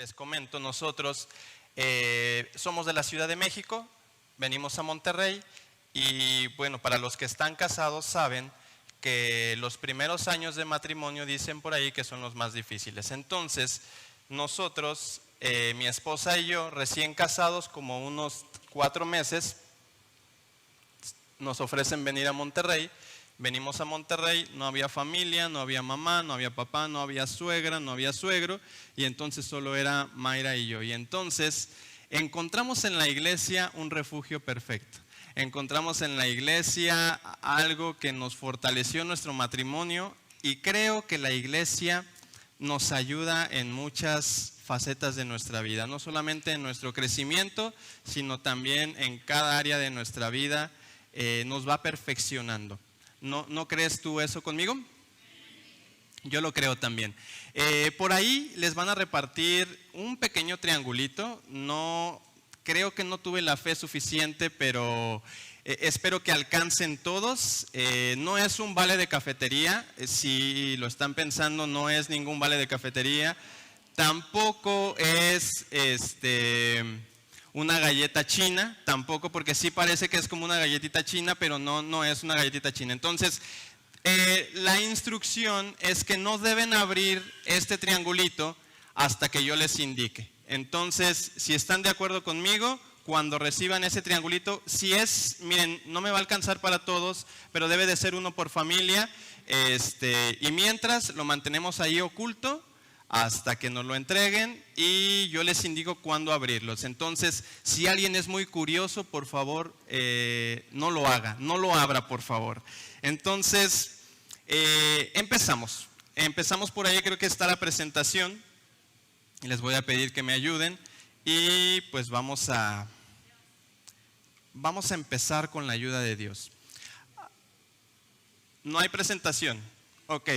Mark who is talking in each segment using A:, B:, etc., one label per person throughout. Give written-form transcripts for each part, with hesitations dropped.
A: Les comento, nosotros somos de la Ciudad de México, venimos a Monterrey y bueno, para los que están casados saben que los primeros años de matrimonio dicen por ahí que son los más difíciles. Entonces, nosotros, mi esposa y yo, recién casados, como unos 4 meses, nos ofrecen venir a Monterrey. Venimos a Monterrey, no había familia, no había mamá, no había papá, no había suegra, no había suegro, y entonces solo era Mayra y yo. Y entonces encontramos en la iglesia un refugio perfecto. Encontramos en la iglesia algo que nos fortaleció nuestro matrimonio, y creo que la iglesia nos ayuda en muchas facetas de nuestra vida, no solamente en nuestro crecimiento, sino también en cada área de nuestra vida. Nos va perfeccionando. ¿No crees tú eso conmigo? Yo lo creo también. Por ahí les van a repartir un pequeño triangulito. Creo que no tuve la fe suficiente, pero espero que alcancen todos. No es un vale de cafetería. Si lo están pensando, no es ningún vale de cafetería. Tampoco es una galleta china, tampoco, porque sí parece que es como una galletita china, pero no es una galletita china. Entonces, la instrucción es que no deben abrir este triangulito hasta que yo les indique. Entonces, si están de acuerdo conmigo, cuando reciban ese triangulito, miren, no me va a alcanzar para todos, pero debe de ser uno por familia, y mientras lo mantenemos ahí oculto hasta que nos lo entreguen y yo les indico cuándo abrirlos. Entonces, si alguien es muy curioso, por favor, no lo haga, no lo abra, por favor. Entonces, empezamos. Empezamos por ahí, creo que está la presentación. Les voy a pedir que me ayuden y pues vamos a empezar con la ayuda de Dios. ¿No hay presentación? Ok,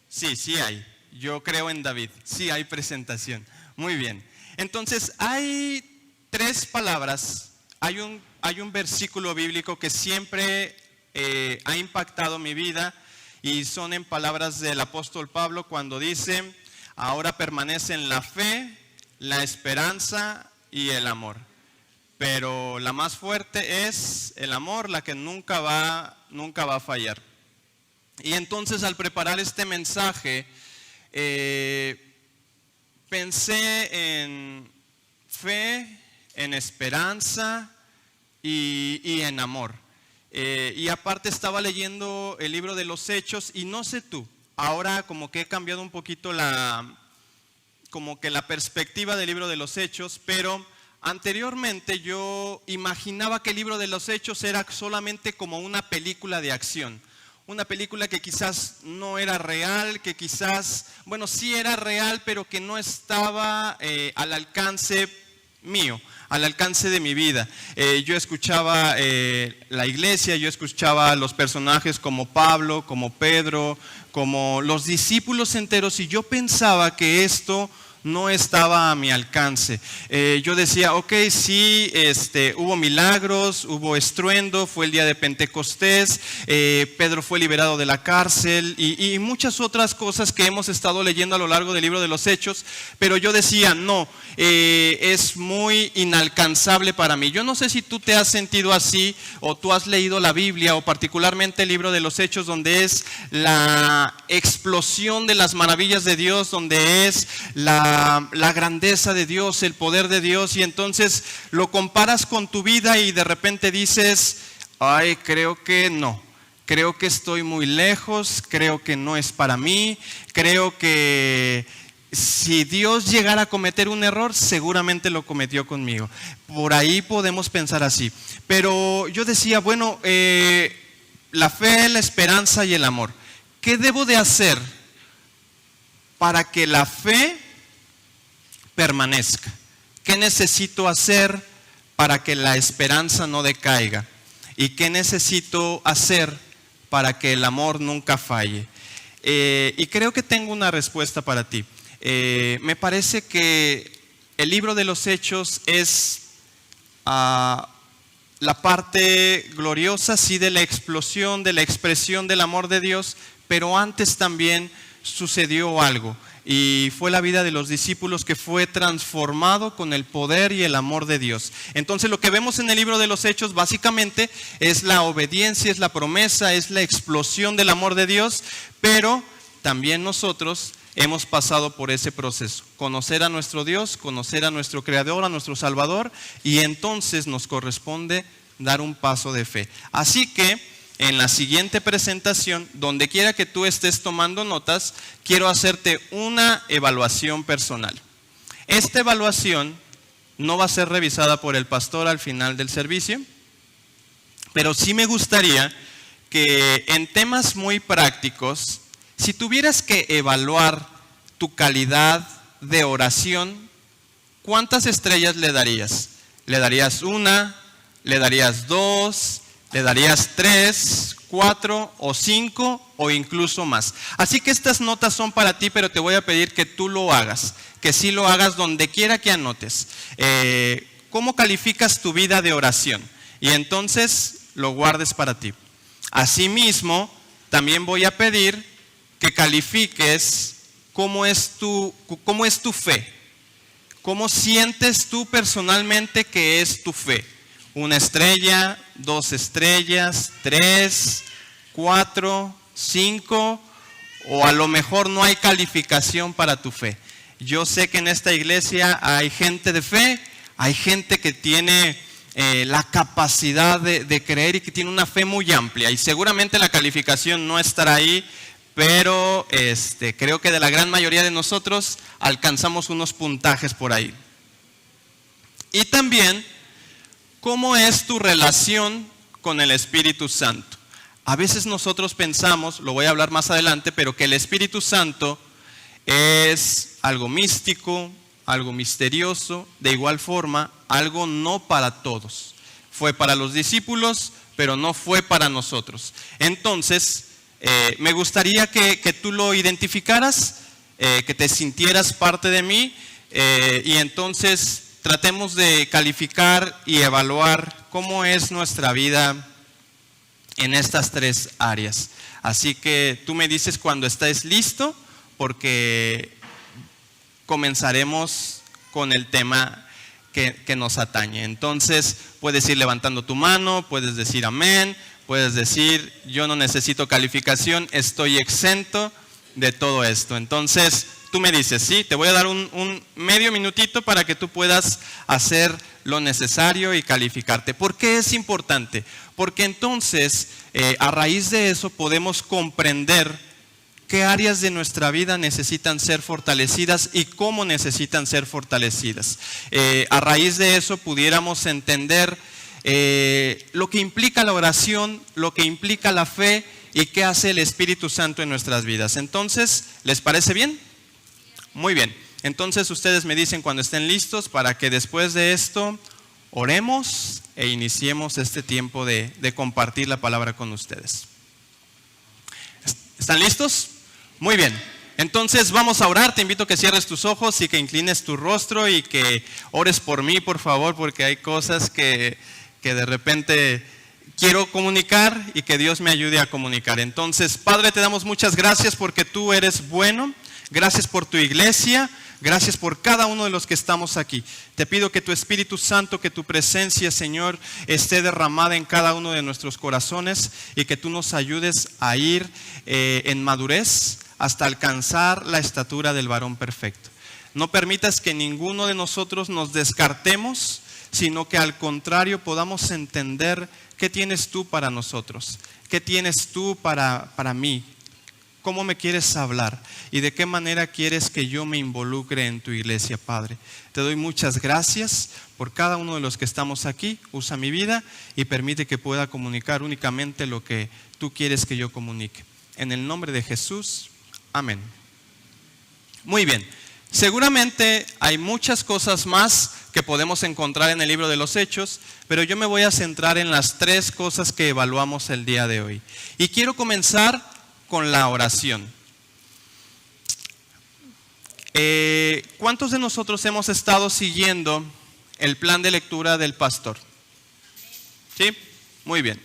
A: sí hay. Yo creo en David, sí hay presentación. Muy bien. Entonces, hay 3 palabras. Hay un versículo bíblico que siempre ha impactado mi vida y son en palabras del apóstol Pablo cuando dice: ahora permanecen la fe, la esperanza y el amor. Pero la más fuerte es el amor, la que nunca va a fallar. Y entonces, al preparar este mensaje, pensé en fe, en esperanza y en amor. Y aparte estaba leyendo el libro de los Hechos y no sé tú, ahora como que he cambiado un poquito como que la perspectiva del libro de los Hechos, pero anteriormente yo imaginaba que el libro de los Hechos era solamente como una película de acción. Una película que quizás no era real, que quizás, bueno, sí era real, pero que no estaba al alcance mío, al alcance de mi vida. Yo escuchaba la iglesia, yo escuchaba los personajes como Pablo, como Pedro, como los discípulos enteros, y yo pensaba que esto no estaba a mi alcance. Yo decía, ok, sí, hubo milagros, hubo estruendo, fue el día de Pentecostés, Pedro fue liberado de la cárcel y muchas otras cosas que hemos estado leyendo a lo largo del libro de los Hechos, pero yo decía, no, es muy inalcanzable para mí. Yo no sé si tú te has sentido así o tú has leído la Biblia o particularmente el libro de los Hechos, donde es la explosión de las maravillas de Dios, donde es la grandeza de Dios, el poder de Dios, y entonces lo comparas con tu vida y de repente dices, ay, creo que no, creo que estoy muy lejos, creo que no es para mí, creo que si Dios llegara a cometer un error, seguramente lo cometió conmigo. Por ahí podemos pensar así, pero yo decía, bueno, la fe, la esperanza y el amor, ¿qué debo de hacer para que la fe permanezca? ¿Qué necesito hacer para que la esperanza no decaiga? ¿Y qué necesito hacer para que el amor nunca falle? Y creo que tengo una respuesta para ti. Me parece que el libro de los Hechos es la parte gloriosa, sí, de la explosión, de la expresión del amor de Dios, pero antes también sucedió algo. y fue la vida de los discípulos que fue transformado con el poder y el amor de Dios. Entonces lo que vemos en el libro de los Hechos básicamente es la obediencia, es la promesa, es la explosión del amor de Dios, pero también nosotros hemos pasado por ese proceso, conocer a nuestro Dios, conocer a nuestro Creador, a nuestro Salvador, y entonces nos corresponde dar un paso de fe. Así que en la siguiente presentación, donde quiera que tú estés tomando notas, quiero hacerte una evaluación personal. Esta evaluación no va a ser revisada por el pastor al final del servicio, pero sí me gustaría que en temas muy prácticos, si tuvieras que evaluar tu calidad de oración, ¿cuántas estrellas le darías? ¿Le darías 1? ¿Le darías 2? ¿Le darías 3, 4 o 5 o incluso más? Así que estas notas son para ti, pero te voy a pedir que tú lo hagas, que sí lo hagas donde quiera que anotes. ¿Cómo calificas tu vida de oración? Y entonces lo guardes para ti. Asimismo, también voy a pedir que califiques cómo es tu fe. ¿Cómo sientes tú personalmente que es tu fe? 1 estrella, 2 estrellas, 3, 4, 5, o a lo mejor no hay calificación para tu fe. Yo sé que en esta iglesia hay gente de fe, hay gente que tiene la capacidad de creer y que tiene una fe muy amplia, y seguramente la calificación no estará ahí, pero creo que de la gran mayoría de nosotros alcanzamos unos puntajes por ahí. Y también, ¿cómo es tu relación con el Espíritu Santo? A veces nosotros pensamos, lo voy a hablar más adelante, pero que el Espíritu Santo es algo místico, algo misterioso, de igual forma, algo no para todos. Fue para los discípulos, pero no fue para nosotros. Entonces, me gustaría que tú lo identificaras, que te sintieras parte de mí, y entonces tratemos de calificar y evaluar cómo es nuestra vida en estas 3 áreas. Así que tú me dices cuando estés listo, porque comenzaremos con el tema que nos atañe. Entonces puedes ir levantando tu mano, puedes decir amén, puedes decir yo no necesito calificación, estoy exento de todo esto. Entonces tú me dices, sí, te voy a dar un medio minutito para que tú puedas hacer lo necesario y calificarte. ¿Por qué es importante? Porque entonces a raíz de eso podemos comprender qué áreas de nuestra vida necesitan ser fortalecidas y cómo necesitan ser fortalecidas. A raíz de eso pudiéramos entender lo que implica la oración, lo que implica la fe y qué hace el Espíritu Santo en nuestras vidas. Entonces, ¿les parece bien? Muy bien. Entonces ustedes me dicen cuando estén listos para que después de esto oremos e iniciemos este tiempo de compartir la palabra con ustedes. ¿Están listos? Muy bien. Entonces vamos a orar. Te invito a que cierres tus ojos y que inclines tu rostro y que ores por mí, por favor, porque hay cosas que de repente quiero comunicar y que Dios me ayude a comunicar. Entonces, Padre, te damos muchas gracias porque tú eres bueno. Gracias por tu iglesia. Gracias por cada uno de los que estamos aquí. Te pido que tu Espíritu Santo, que tu presencia, Señor, esté derramada en cada uno de nuestros corazones y que tú nos ayudes a ir en madurez hasta alcanzar la estatura del varón perfecto. No permitas que ninguno de nosotros nos descartemos, sino que al contrario podamos entender qué tienes tú para nosotros, qué tienes tú para mí. ¿Cómo me quieres hablar? ¿Y de qué manera quieres que yo me involucre en tu iglesia, Padre? Te doy muchas gracias por cada uno de los que estamos aquí. Usa mi vida y permite que pueda comunicar únicamente lo que tú quieres que yo comunique. En el nombre de Jesús, amén. Muy bien. Seguramente hay muchas cosas más que podemos encontrar en el libro de los Hechos, pero yo me voy a centrar en las 3 cosas que evaluamos el día de hoy. Y quiero comenzar con la oración. ¿Cuántos de nosotros hemos estado siguiendo el plan de lectura del pastor? ¿Sí? Muy bien.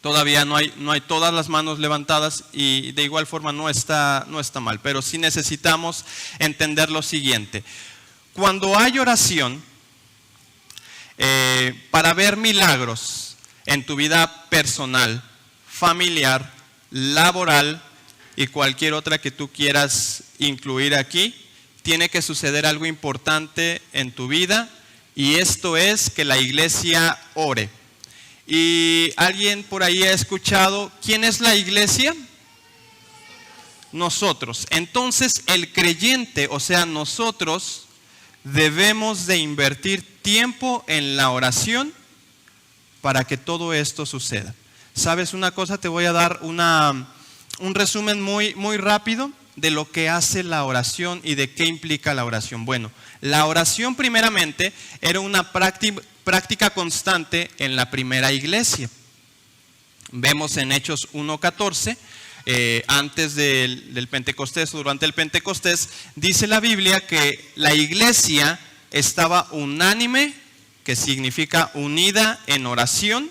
A: Todavía no hay todas las manos levantadas y de igual forma no está mal, pero sí necesitamos entender lo siguiente. Cuando hay oración, para ver milagros en tu vida personal, familiar, laboral y cualquier otra que tú quieras incluir aquí, tiene que suceder algo importante en tu vida y esto es que la iglesia ore. Y alguien por ahí ha escuchado, ¿quién es la iglesia? Nosotros. Entonces el creyente, o sea nosotros, debemos de invertir tiempo en la oración para que todo esto suceda. ¿Sabes una cosa? Te voy a dar un resumen muy rápido de lo que hace la oración y de qué implica la oración. Bueno, la oración primeramente era una práctica constante en la primera iglesia. Vemos en Hechos 1:14, antes del Pentecostés o durante el Pentecostés, dice la Biblia que la iglesia estaba unánime, que significa unida en oración,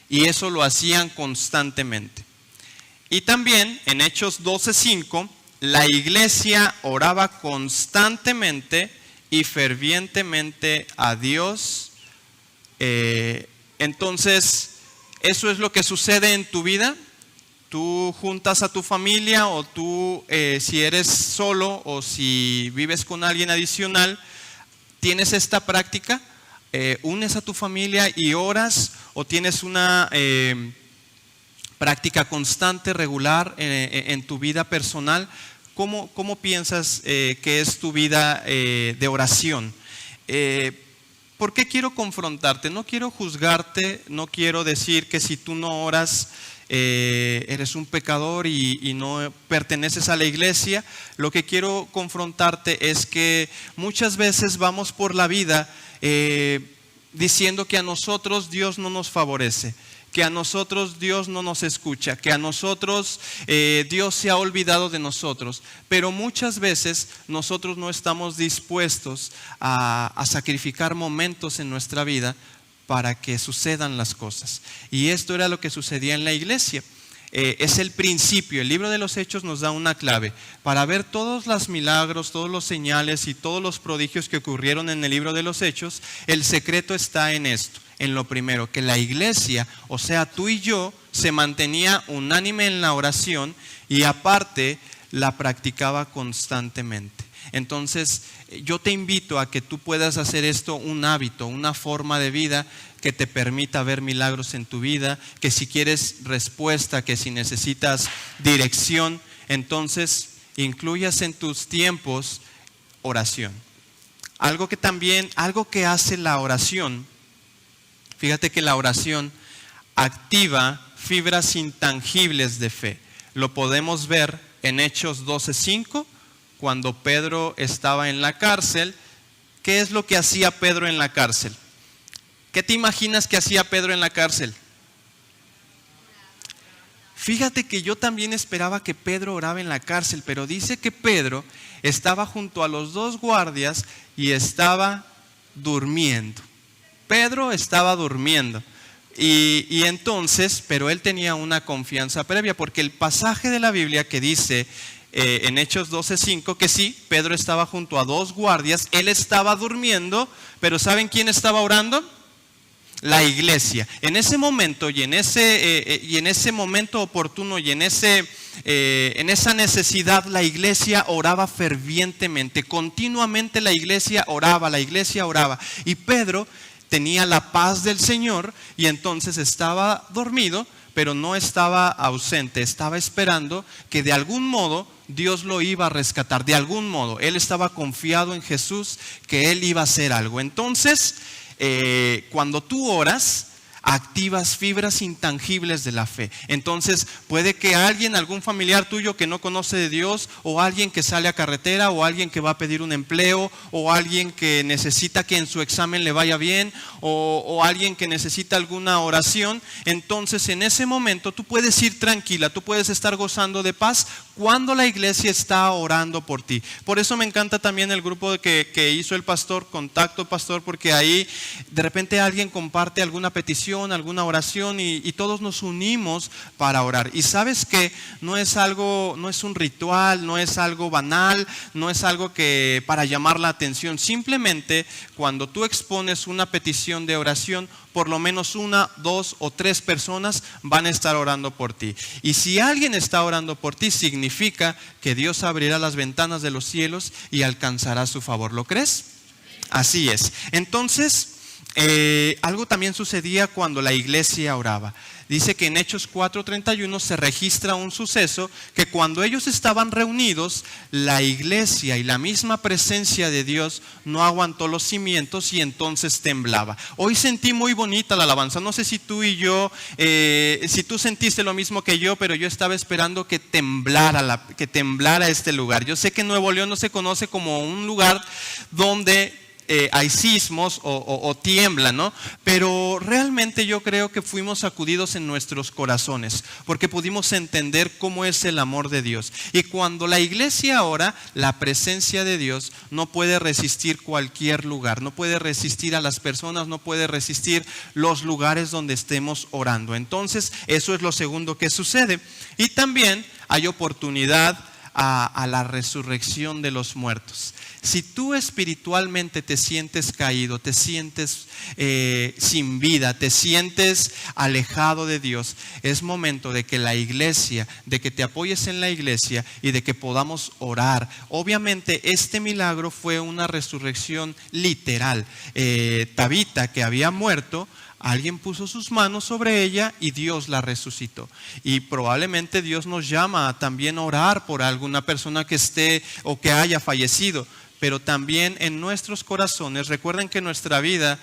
A: y eso lo hacían constantemente. Y también en Hechos 12:5, la iglesia oraba constantemente y fervientemente a Dios. Entonces, eso es lo que sucede en tu vida. Tú juntas a tu familia o tú, si eres solo o si vives con alguien adicional, tienes esta práctica, unes a tu familia y oras, o tienes una práctica constante, regular en tu vida personal. ¿Cómo piensas que es tu vida de oración? ¿Por qué quiero confrontarte? No quiero juzgarte, no quiero decir que si tú no oras eres un pecador y no perteneces a la iglesia. Lo que quiero confrontarte es que muchas veces vamos por la vida diciendo que a nosotros Dios no nos favorece, que a nosotros Dios no nos escucha, que a nosotros Dios se ha olvidado de nosotros. Pero muchas veces nosotros no estamos dispuestos a sacrificar momentos en nuestra vida para que sucedan las cosas. Y esto era lo que sucedía en la iglesia. Es el principio. El libro de los Hechos nos da una clave. Para ver todos los milagros, todos los señales y todos los prodigios que ocurrieron en el libro de los Hechos, el secreto está en esto. En lo primero, que la iglesia, o sea tú y yo, se mantenía unánime en la oración y aparte la practicaba constantemente. Entonces yo te invito a que tú puedas hacer esto un hábito, una forma de vida que te permita ver milagros en tu vida, que si quieres respuesta, que si necesitas dirección, entonces incluyas en tus tiempos oración. Algo que hace la oración, fíjate que la oración activa fibras intangibles de fe. Lo podemos ver en Hechos 12:5, cuando Pedro estaba en la cárcel. ¿Qué es lo que hacía Pedro en la cárcel? ¿Qué te imaginas que hacía Pedro en la cárcel? Fíjate que yo también esperaba que Pedro oraba en la cárcel, pero dice que Pedro estaba junto a los dos guardias y estaba durmiendo. Pedro estaba durmiendo. Y entonces, pero él tenía una confianza previa, porque el pasaje de la Biblia que dice en Hechos 12:5, que sí, Pedro estaba junto a dos guardias, él estaba durmiendo, pero ¿saben quién estaba orando? La iglesia. En ese momento y en ese momento oportuno y en esa necesidad, la iglesia oraba fervientemente, continuamente la iglesia oraba. Y Pedro tenía la paz del Señor y entonces estaba dormido, pero no estaba ausente, estaba esperando que de algún modo Dios lo iba a rescatar, de algún modo. Él estaba confiado en Jesús, que Él iba a hacer algo. Entonces, cuando tú oras, activas fibras intangibles de la fe. Entonces puede que algún familiar tuyo que no conoce de Dios, o alguien que sale a carretera, o alguien que va a pedir un empleo, o alguien que necesita que en su examen le vaya bien, o alguien que necesita alguna oración, entonces en ese momento tú puedes ir tranquila, tú puedes estar gozando de paz cuando la iglesia está orando por ti. Por eso me encanta también el grupo que hizo el pastor, Contacto Pastor, porque ahí de repente alguien comparte alguna petición petición, alguna oración y todos nos unimos para orar. Y sabes que no es un ritual, no es algo banal, no es algo que para llamar la atención. Simplemente cuando tú expones una petición de oración, por lo menos 1, 2 o 3 personas van a estar orando por ti. Y si alguien está orando por ti, significa que Dios abrirá las ventanas de los cielos y alcanzará su favor. ¿Lo crees? Así es. Entonces, algo también sucedía cuando la iglesia oraba. Dice que en Hechos 4:31 se registra un suceso que cuando ellos estaban reunidos, la iglesia y la misma presencia de Dios no aguantó los cimientos y entonces temblaba. Hoy sentí muy bonita la alabanza. No sé si tú y yo, si tú sentiste lo mismo que yo, pero yo estaba esperando que temblara este lugar. Yo sé que Nuevo León no se conoce como un lugar donde hay sismos o tiembla, ¿no? Pero realmente yo creo que fuimos sacudidos en nuestros corazones porque pudimos entender cómo es el amor de Dios. Y cuando la iglesia ora, la presencia de Dios no puede resistir cualquier lugar, no puede resistir a las personas, no puede resistir los lugares donde estemos orando. Entonces, eso es lo segundo que sucede. Y también hay oportunidad a la resurrección de los muertos. Si tú espiritualmente te sientes caído, te sientes sin vida, te sientes alejado de Dios, es momento de que la iglesia, de que te apoyes en la iglesia y de que podamos orar. Obviamente este milagro fue una resurrección literal. Tabita, que había muerto, alguien puso sus manos sobre ella y Dios la resucitó. Y probablemente Dios nos llama a también orar por alguna persona que esté o que haya fallecido. Pero también en nuestros corazones, recuerden que nuestra vida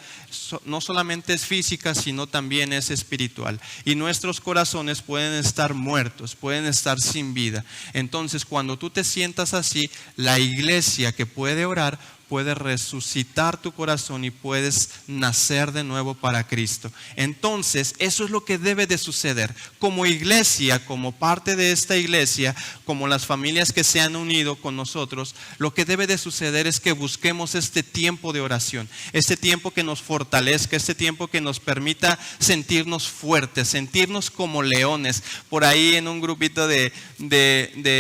A: no solamente es física, sino también es espiritual. Y nuestros corazones pueden estar muertos, pueden estar sin vida. Entonces, cuando tú te sientas así, la iglesia que puede orar puede resucitar tu corazón y puedes nacer de nuevo para Cristo. Entonces, eso es lo que debe de suceder. Como iglesia, como parte de esta iglesia, como las familias que se han unido con nosotros, lo que debe de suceder es que busquemos este tiempo de oración, este tiempo que nos fortalezca, este tiempo que nos permita sentirnos fuertes, sentirnos como leones. Por ahí en un grupito de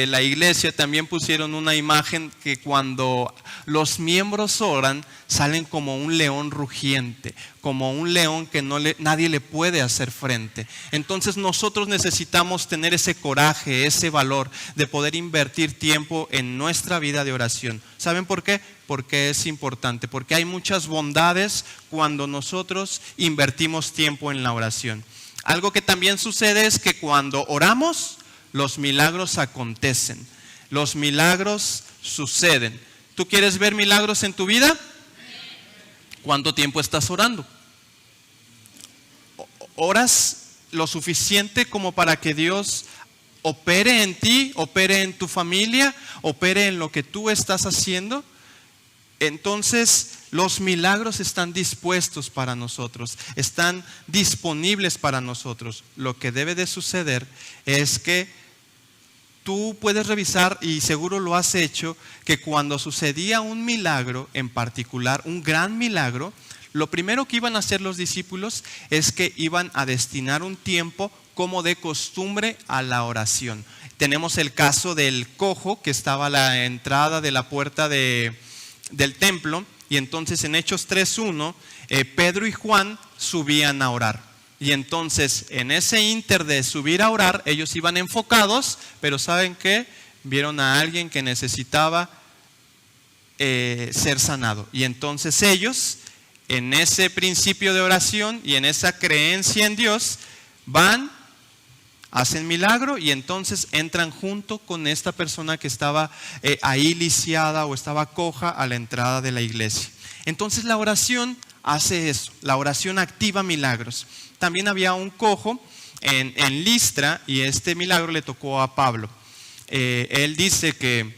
A: la iglesia también pusieron una imagen que cuando los miembros oran, salen como un león rugiente, como un león que nadie le puede hacer frente. Entonces nosotros necesitamos tener ese coraje, ese valor de poder invertir tiempo en nuestra vida de oración. ¿Saben por qué? Porque es importante, porque hay muchas bondades cuando nosotros invertimos tiempo en la oración. Algo que también sucede es que cuando oramos, los milagros acontecen, los milagros suceden. ¿Tú quieres ver milagros en tu vida? ¿Cuánto tiempo estás orando? ¿Oras lo suficiente como para que Dios opere en ti, opere en tu familia, opere en lo que tú estás haciendo? Entonces, los milagros están dispuestos para nosotros, están disponibles para nosotros. Lo que debe de suceder es que tú puedes revisar, y seguro lo has hecho, que cuando sucedía un milagro en particular, un gran milagro, lo primero que iban a hacer los discípulos es que iban a destinar un tiempo como de costumbre a la oración. Tenemos el caso del cojo que estaba a la entrada de la puerta del templo, y entonces en Hechos 3:1, Pedro y Juan subían a orar. Y entonces, en ese ínter de subir a orar, ellos iban enfocados, pero ¿saben qué? Vieron a alguien que necesitaba ser sanado. Y entonces ellos, en ese principio de oración y en esa creencia en Dios, van, hacen milagro y entonces entran junto con esta persona que estaba ahí lisiada o estaba coja a la entrada de la iglesia. Entonces la oración hace eso, la oración activa milagros. También había un cojo en Listra y este milagro le tocó a Pablo. Él dice que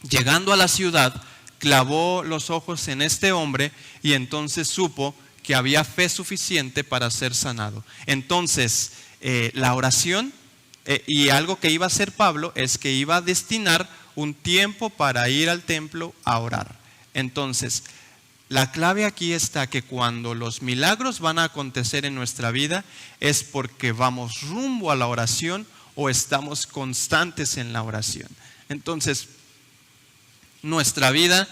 A: llegando a la ciudad clavó los ojos en este hombre y entonces supo que había fe suficiente para ser sanado. Entonces la oración y algo que iba a hacer Pablo es que iba a destinar un tiempo para ir al templo a orar. Entonces La clave aquí está que cuando los milagros van a acontecer en nuestra vida es porque vamos rumbo a la oración o estamos constantes en la oración. Entonces, nuestra vida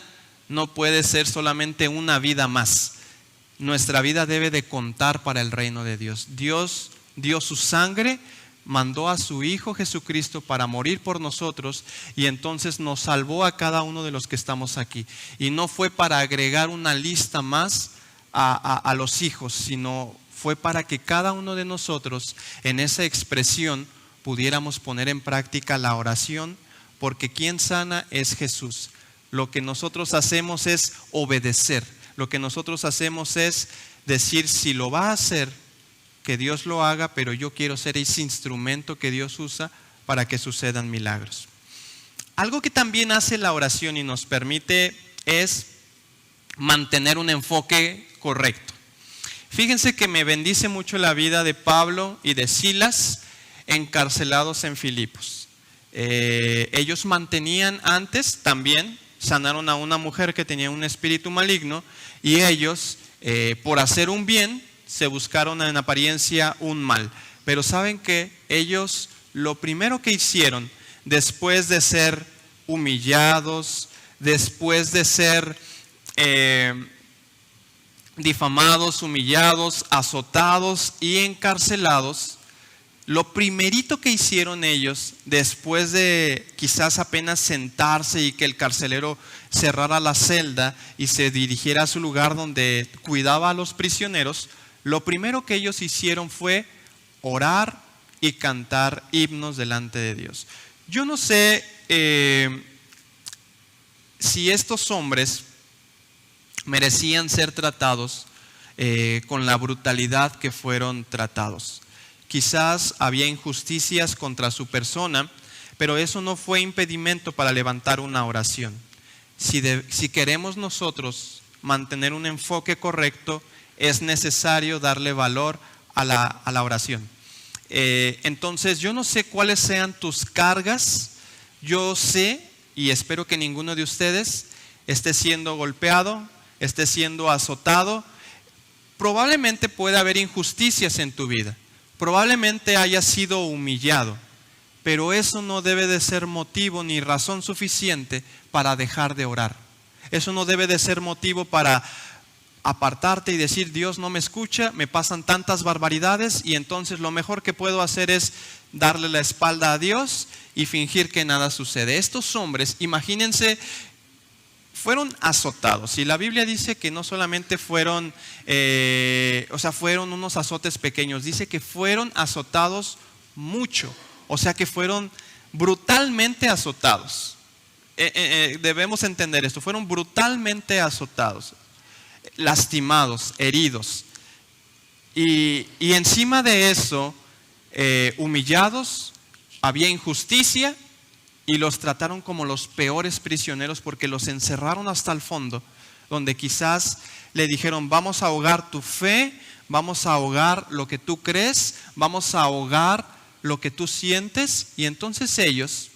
A: no puede ser solamente una vida más. Nuestra vida debe de contar para el reino de Dios. Dios dio su sangre, mandó a su Hijo Jesucristo para morir por nosotros y entonces nos salvó a cada uno de los que estamos aquí. Y no fue para agregar una lista más a los hijos, sino fue para que cada uno de nosotros en esa expresión pudiéramos poner en práctica la oración, porque quien sana es Jesús. Lo que nosotros hacemos es obedecer. Lo que nosotros hacemos es decir, si lo va a hacer, que Dios lo haga, pero yo quiero ser ese instrumento que Dios usa para que sucedan milagros. Algo que también hace la oración y nos permite es mantener un enfoque correcto. Fíjense que me bendice mucho la vida de Pablo y de Silas, encarcelados en Filipos. Ellos mantenían antes también, sanaron a una mujer que tenía un espíritu maligno y ellos, por hacer un bien, se buscaron en apariencia un mal. Pero saben que ellos lo primero que hicieron después de ser humillados, después de ser difamados, humillados, azotados y encarcelados, lo primerito que hicieron ellos, después de quizás apenas sentarse y que el carcelero cerrara la celda y se dirigiera a su lugar donde cuidaba a los prisioneros, lo primero que ellos hicieron fue orar y cantar himnos delante de Dios. Yo no sé si estos hombres merecían ser tratados con la brutalidad que fueron tratados. Quizás había injusticias contra su persona, pero eso no fue impedimento para levantar una oración. Si queremos nosotros mantener un enfoque correcto, es necesario darle valor a la oración. Entonces, yo no sé cuáles sean tus cargas. Yo sé y espero que ninguno de ustedes esté siendo golpeado, esté siendo azotado. Probablemente pueda haber injusticias en tu vida. Probablemente hayas sido humillado. Pero eso no debe de ser motivo ni razón suficiente para dejar de orar. Eso no debe de ser motivo para apartarte y decir, Dios no me escucha, me pasan tantas barbaridades y entonces lo mejor que puedo hacer es darle la espalda a Dios y fingir que nada sucede. Estos hombres, imagínense, fueron azotados. Y la Biblia dice que no solamente fueron, fueron unos azotes pequeños, dice que fueron azotados mucho. O sea que fueron brutalmente azotados. Debemos entender esto, fueron brutalmente azotados, lastimados, heridos. Y encima de eso, humillados, había injusticia y los trataron como los peores prisioneros porque los encerraron hasta el fondo, donde quizás le dijeron, vamos a ahogar tu fe, vamos a ahogar lo que tú crees, vamos a ahogar lo que tú sientes. Y entonces ellos,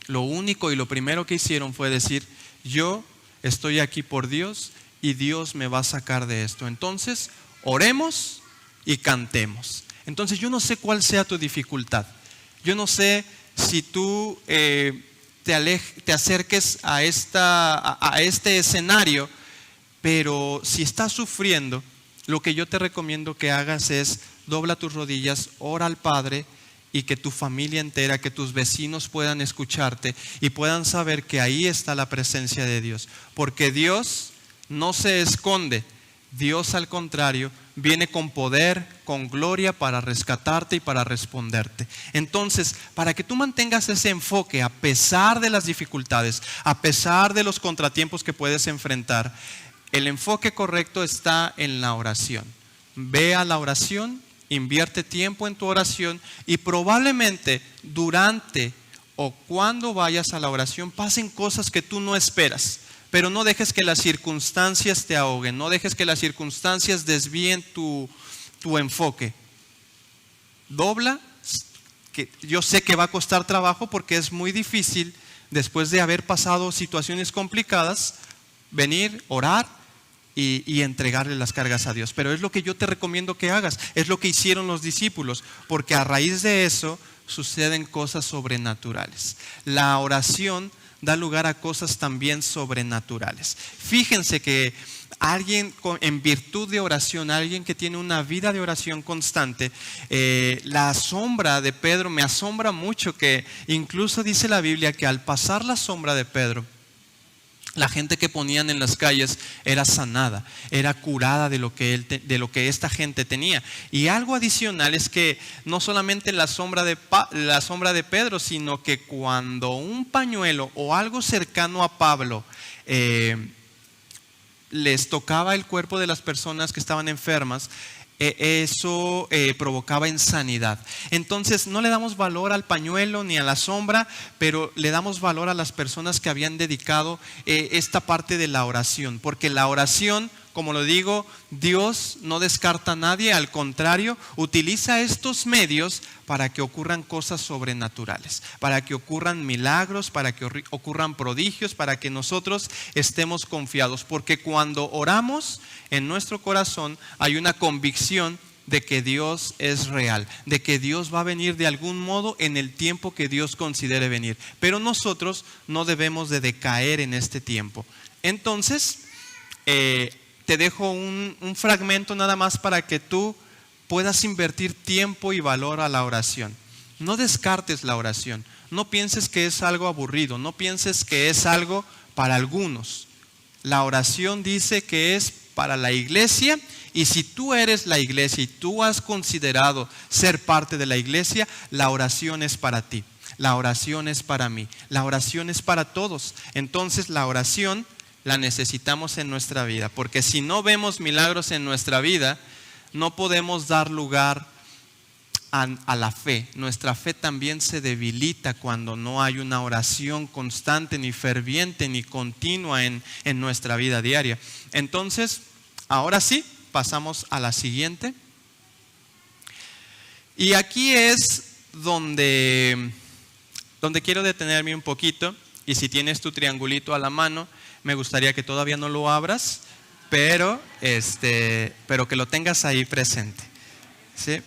A: lo único y lo primero que hicieron fue decir, yo estoy aquí por Dios y Dios me va a sacar de esto. Entonces, oremos y cantemos. Entonces, yo no sé cuál sea tu dificultad. Yo no sé si tú te acerques a este escenario, pero si estás sufriendo, lo que yo te recomiendo que hagas es dobla tus rodillas, ora al Padre y que tu familia entera, que tus vecinos puedan escucharte y puedan saber que ahí está la presencia de Dios. Porque Dios no se esconde, Dios al contrario viene con poder, con gloria para rescatarte y para responderte. Entonces, para que tú mantengas ese enfoque a pesar de las dificultades, a pesar de los contratiempos que puedes enfrentar, el enfoque correcto está en la oración. Ve a la oración, invierte tiempo en tu oración y probablemente durante o cuando vayas a la oración pasen cosas que tú no esperas. Pero no dejes que las circunstancias te ahoguen, no dejes que las circunstancias desvíen tu enfoque. Dobla, que yo sé que va a costar trabajo porque es muy difícil después de haber pasado situaciones complicadas, venir, orar y entregarle las cargas a Dios. Pero es lo que yo te recomiendo que hagas, es lo que hicieron los discípulos, porque a raíz de eso suceden cosas sobrenaturales. La oración da lugar a cosas también sobrenaturales. Fíjense que alguien en virtud de oración, alguien que tiene una vida de oración constante, la sombra de Pedro me asombra mucho, que incluso dice la Biblia que al pasar la sombra de Pedro, la gente que ponían en las calles era sanada, era curada de lo que esta gente tenía. Y algo adicional es que no solamente la sombra de Pedro, sino que cuando un pañuelo o algo cercano a Pablo les tocaba el cuerpo de las personas que estaban enfermas, eso provocaba insanidad. Entonces no le damos valor al pañuelo ni a la sombra, pero le damos valor a las personas que habían dedicado esta parte de la oración, porque la oración, como lo digo, Dios no descarta a nadie, al contrario, utiliza estos medios para que ocurran cosas sobrenaturales, para que ocurran milagros, para que ocurran prodigios, para que nosotros estemos confiados. Porque cuando oramos, en nuestro corazón hay una convicción de que Dios es real, de que Dios va a venir de algún modo en el tiempo que Dios considere venir. Pero nosotros no debemos de decaer en este tiempo. Entonces, te dejo un fragmento nada más para que tú puedas invertir tiempo y valor a la oración. No descartes la oración. No pienses que es algo aburrido. No pienses que es algo para algunos. La oración dice que es para la iglesia, y si tú eres la iglesia y tú has considerado ser parte de la iglesia, la oración es para ti. La oración es para mí. La oración es para todos. Entonces la oración la necesitamos en nuestra vida, porque si no vemos milagros en nuestra vida, no podemos dar lugar a la fe. Nuestra fe también se debilita cuando no hay una oración constante, ni ferviente, ni continua en nuestra vida diaria. Entonces, ahora sí, pasamos a la siguiente. Y aquí es donde quiero detenerme un poquito. Y si tienes tu triangulito a la mano, me gustaría que todavía no lo abras, pero que lo tengas ahí presente, ¿sí?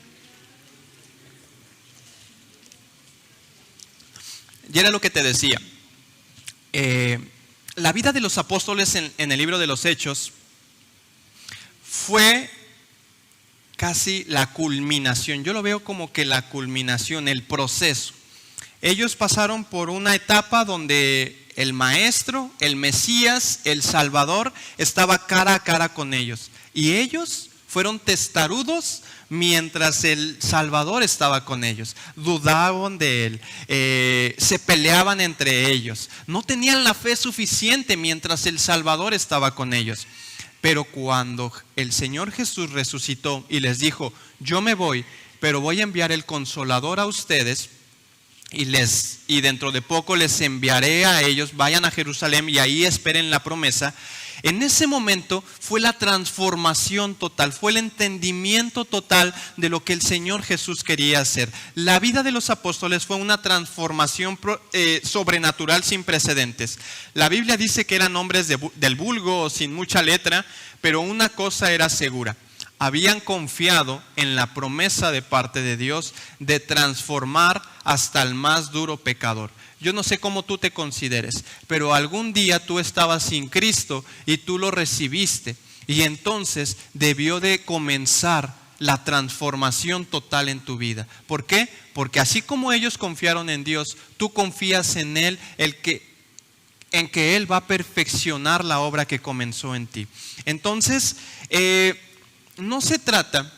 A: Y era lo que te decía. La vida de los apóstoles en el libro de los Hechos fue casi la culminación. Yo lo veo como que la culminación, el proceso. Ellos pasaron por una etapa donde el Maestro, el Mesías, el Salvador estaba cara a cara con ellos. Y ellos fueron testarudos mientras el Salvador estaba con ellos. Dudaban de Él, se peleaban entre ellos. No tenían la fe suficiente mientras el Salvador estaba con ellos. Pero cuando el Señor Jesús resucitó y les dijo: yo me voy, pero voy a enviar el Consolador a ustedes, y dentro de poco les enviaré a ellos, vayan a Jerusalén y ahí esperen la promesa. En ese momento fue la transformación total, fue el entendimiento total de lo que el Señor Jesús quería hacer. La vida de los apóstoles fue una transformación sobrenatural sin precedentes. La Biblia dice que eran hombres del vulgo, sin mucha letra, pero una cosa era segura: habían confiado en la promesa de parte de Dios de transformar hasta el más duro pecador. Yo no sé cómo tú te consideres, pero algún día tú estabas sin Cristo y tú lo recibiste. Y entonces debió de comenzar la transformación total en tu vida. ¿Por qué? Porque así como ellos confiaron en Dios, tú confías en Él, en que Él va a perfeccionar la obra que comenzó en ti. Entonces, no se trata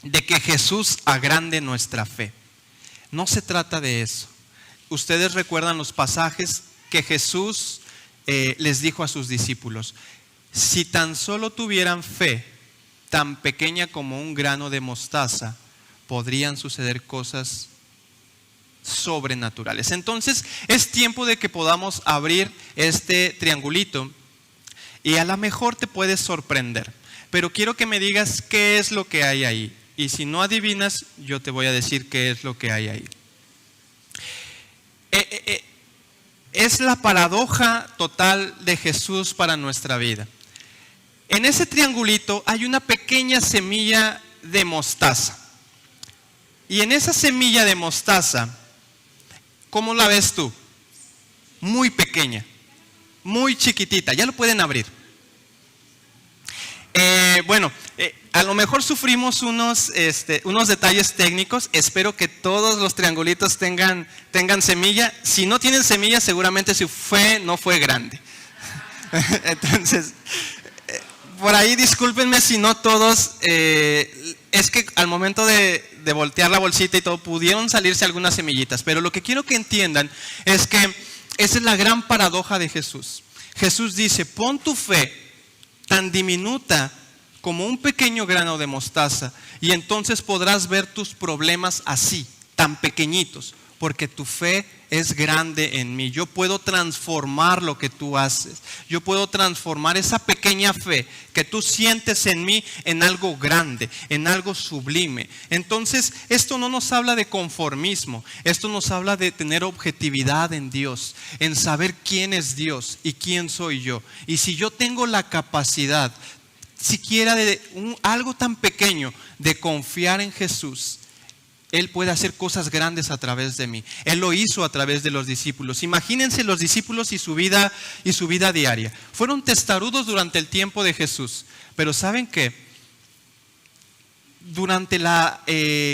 A: de que Jesús agrande nuestra fe. No se trata de eso. Ustedes recuerdan los pasajes que Jesús les dijo a sus discípulos: si tan solo tuvieran fe tan pequeña como un grano de mostaza, podrían suceder cosas sobrenaturales. Entonces es tiempo de que podamos abrir este triangulito, y a lo mejor te puedes sorprender, pero quiero que me digas qué es lo que hay ahí. Y si no adivinas, yo te voy a decir qué es lo que hay ahí. Es la paradoja total de Jesús para nuestra vida. En ese triangulito hay una pequeña semilla de mostaza. Y en esa semilla de mostaza, ¿cómo la ves tú? Muy pequeña, muy chiquitita. Ya lo pueden abrir. A lo mejor sufrimos unos detalles técnicos. Espero que todos los triangulitos tengan semilla. Si no tienen semilla, seguramente no fue grande. Entonces, por ahí discúlpenme si no todos, es que al momento de voltear la bolsita y todo, pudieron salirse algunas semillitas. Pero lo que quiero que entiendan es que esa es la gran paradoja de Jesús. Jesús dice, pon tu fe tan diminuta como un pequeño grano de mostaza y entonces podrás ver tus problemas así, tan pequeñitos, porque tu fe es grande en mí. Yo puedo transformar lo que tú haces. Yo puedo transformar esa pequeña fe que tú sientes en mí en algo grande, en algo sublime. Entonces, esto no nos habla de conformismo. Esto nos habla de tener objetividad en Dios, en saber quién es Dios y quién soy yo. Y si yo tengo la capacidad, siquiera de algo tan pequeño, de confiar en Jesús, Él puede hacer cosas grandes a través de mí. Él lo hizo a través de los discípulos. Imagínense los discípulos y su vida diaria. Fueron testarudos durante el tiempo de Jesús. Pero ¿saben qué? Durante la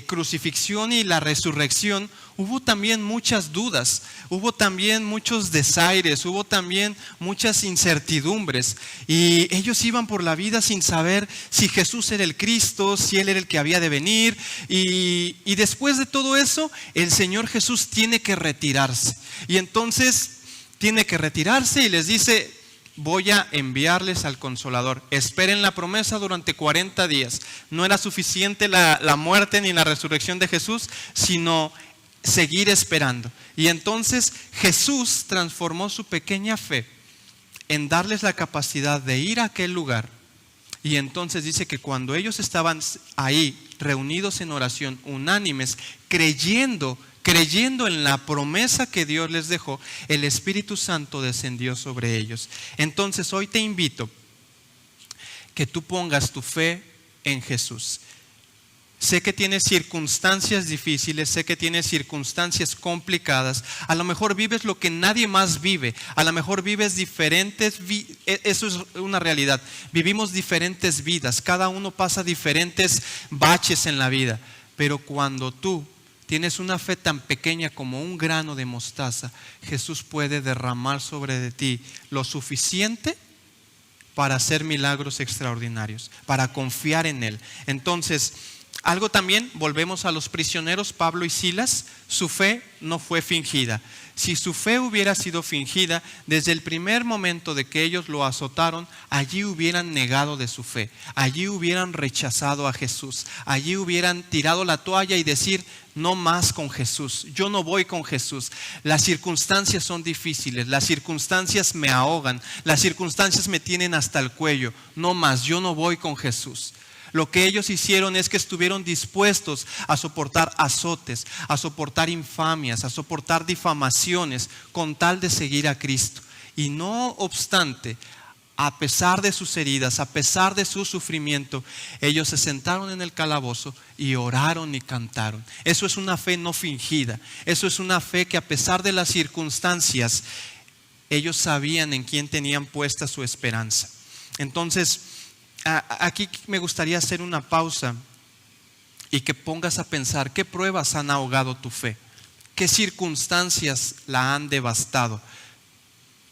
A: crucifixión y la resurrección hubo también muchas dudas, hubo también muchos desaires, hubo también muchas incertidumbres. Y ellos iban por la vida sin saber si Jesús era el Cristo, si Él era el que había de venir. Y después de todo eso, el Señor Jesús tiene que retirarse. Y entonces tiene que retirarse y les dice, voy a enviarles al Consolador. Esperen la promesa durante 40 días. No era suficiente la muerte ni la resurrección de Jesús, sino seguir esperando. Y entonces Jesús transformó su pequeña fe en darles la capacidad de ir a aquel lugar. Y entonces dice que cuando ellos estaban ahí reunidos en oración, unánimes, creyendo en la promesa que Dios les dejó, el Espíritu Santo descendió sobre ellos. Entonces hoy te invito que tú pongas tu fe en Jesús. Sé que tienes circunstancias difíciles, sé que tienes circunstancias complicadas. A lo mejor vives lo que nadie más vive. A lo mejor vives diferentes, eso es una realidad. Vivimos diferentes vidas, cada uno pasa diferentes baches en la vida. Pero cuando tú tienes una fe tan pequeña como un grano de mostaza, Jesús puede derramar sobre de ti lo suficiente para hacer milagros extraordinarios, para confiar en Él. Entonces, algo también, volvemos a los prisioneros, Pablo y Silas, su fe no fue fingida. Si su fe hubiera sido fingida, desde el primer momento de que ellos lo azotaron, allí hubieran negado de su fe, allí hubieran rechazado a Jesús, allí hubieran tirado la toalla y decir, no más con Jesús, yo no voy con Jesús. Las circunstancias son difíciles, las circunstancias me ahogan, las circunstancias me tienen hasta el cuello, no más, yo no voy con Jesús. Lo que ellos hicieron es que estuvieron dispuestos a soportar azotes, a soportar infamias, a soportar difamaciones con tal de seguir a Cristo. Y no obstante, a pesar de sus heridas, a pesar de su sufrimiento, ellos se sentaron en el calabozo y oraron y cantaron. Eso es una fe no fingida. Eso es una fe que a pesar de las circunstancias, ellos sabían en quién tenían puesta su esperanza. Entonces, aquí me gustaría hacer una pausa y que pongas a pensar qué pruebas han ahogado tu fe, qué circunstancias la han devastado.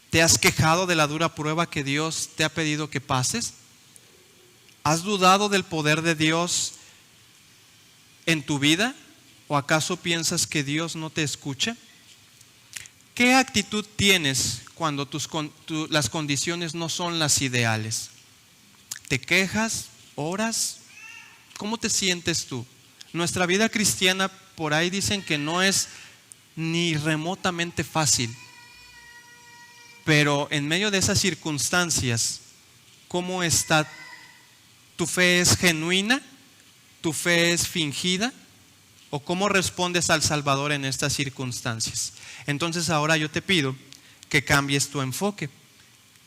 A: ¿Te has quejado de la dura prueba que Dios te ha pedido que pases? ¿Has dudado del poder de Dios en tu vida? ¿O acaso piensas que Dios no te escucha? ¿Qué actitud tienes cuando las condiciones no son las ideales? ¿Te quejas? ¿Oras? ¿Cómo te sientes tú? Nuestra vida cristiana, por ahí dicen que no es ni remotamente fácil. Pero en medio de esas circunstancias, ¿cómo está? ¿Tu fe es genuina? ¿Tu fe es fingida? ¿O cómo respondes al Salvador en estas circunstancias? Entonces ahora yo te pido que cambies tu enfoque,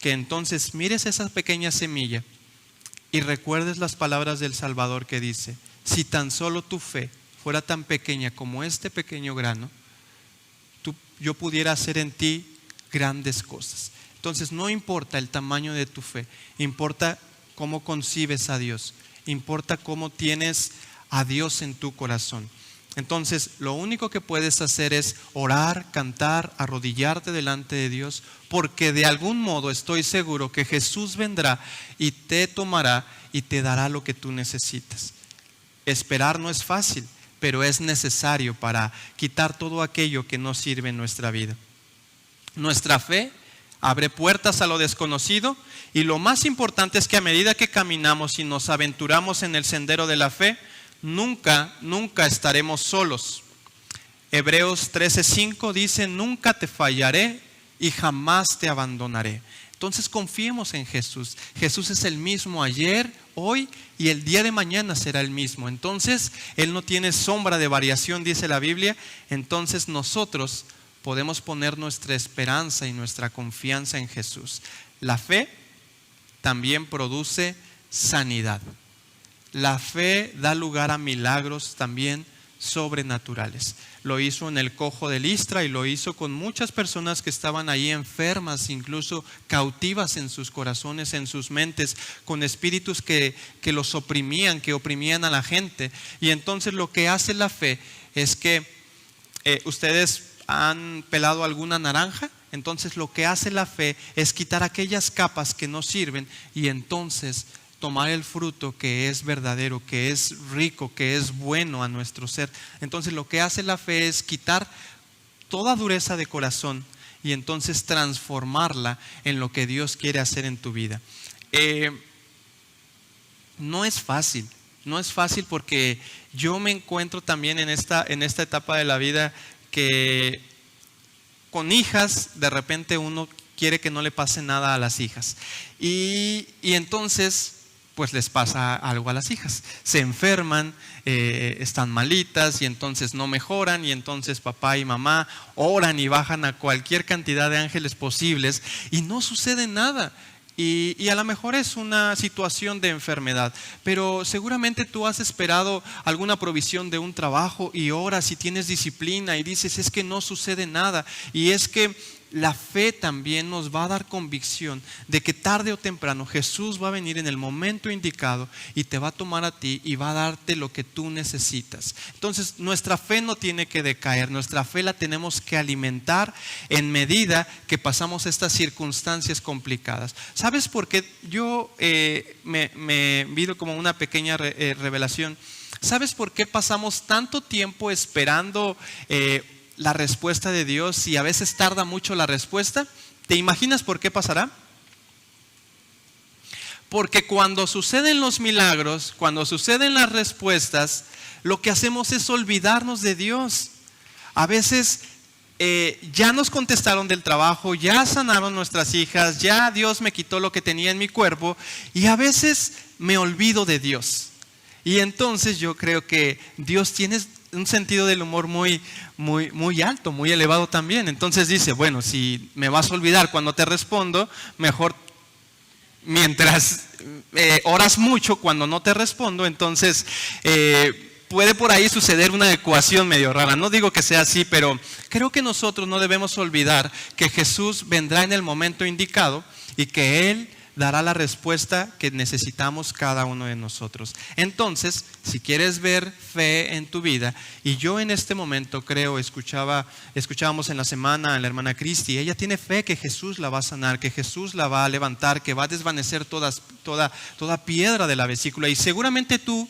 A: que entonces mires esa pequeña semilla y recuerdes las palabras del Salvador que dice: si tan solo tu fe fuera tan pequeña como este pequeño grano, yo pudiera hacer en ti grandes cosas. Entonces no importa el tamaño de tu fe, importa cómo concibes a Dios, importa cómo tienes a Dios en tu corazón. Entonces lo único que puedes hacer es orar, cantar, arrodillarte delante de Dios, porque de algún modo estoy seguro que Jesús vendrá y te tomará y te dará lo que tú necesitas. Esperar no es fácil, pero es necesario para quitar todo aquello que no sirve en nuestra vida. Nuestra fe abre puertas a lo desconocido, y lo más importante es que a medida que caminamos y nos aventuramos en el sendero de la fe, nunca estaremos solos. Hebreos 13:5 dice: nunca te fallaré y jamás te abandonaré. Entonces confiemos en Jesús. Jesús es el mismo ayer, hoy y el día de mañana será el mismo. Entonces Él no tiene sombra de variación, dice la Biblia. Entonces nosotros podemos poner nuestra esperanza y nuestra confianza en Jesús. La fe también produce sanidad. La fe da lugar a milagros también sobrenaturales. Lo hizo en el cojo de Listra y lo hizo con muchas personas que estaban ahí enfermas, incluso cautivas en sus corazones, en sus mentes, con espíritus que los oprimían, que oprimían a la gente. Y entonces lo que hace la fe es que ustedes han pelado alguna naranja. Entonces lo que hace la fe es quitar aquellas capas que no sirven y entonces tomar el fruto que es verdadero, que es rico, que es bueno a nuestro ser. Entonces lo que hace la fe es quitar toda dureza de corazón y entonces transformarla en lo que Dios quiere hacer en tu vida. No es fácil porque yo me encuentro también en esta etapa de la vida que con hijas de repente uno quiere que no le pase nada a las hijas y entonces pues les pasa algo a las hijas, se enferman, están malitas y entonces no mejoran y entonces papá y mamá oran y bajan a cualquier cantidad de ángeles posibles y no sucede nada. Y a lo mejor es una situación de enfermedad, pero seguramente tú has esperado alguna provisión de un trabajo y oras y tienes disciplina y dices: es que no sucede nada. Y es que la fe también nos va a dar convicción de que tarde o temprano Jesús va a venir en el momento indicado y te va a tomar a ti y va a darte lo que tú necesitas. Entonces nuestra fe no tiene que decaer, nuestra fe la tenemos que alimentar en medida que pasamos estas circunstancias complicadas. ¿Sabes por qué? Yo me vi como una pequeña revelación. ¿Sabes por qué pasamos tanto tiempo esperando la respuesta de Dios y a veces tarda mucho la respuesta? ¿Te imaginas por qué pasará? Porque cuando suceden los milagros, cuando suceden las respuestas, lo que hacemos es olvidarnos de Dios. A veces ya nos contestaron del trabajo, ya sanaron nuestras hijas, ya Dios me quitó lo que tenía en mi cuerpo y a veces me olvido de Dios. Y entonces yo creo que Dios tiene un sentido del humor muy alto, muy elevado también. Entonces dice: bueno, si me vas a olvidar cuando te respondo, mejor mientras oras mucho cuando no te respondo. Entonces puede por ahí suceder una ecuación medio rara. No digo que sea así, pero creo que nosotros no debemos olvidar que Jesús vendrá en el momento indicado y que Él dará la respuesta que necesitamos cada uno de nosotros. Entonces, si quieres ver fe en tu vida, y yo en este momento creo, escuchábamos en la semana a la hermana Cristi, ella tiene fe que Jesús la va a sanar, que Jesús la va a levantar, que va a desvanecer toda piedra de la vesícula, y seguramente tú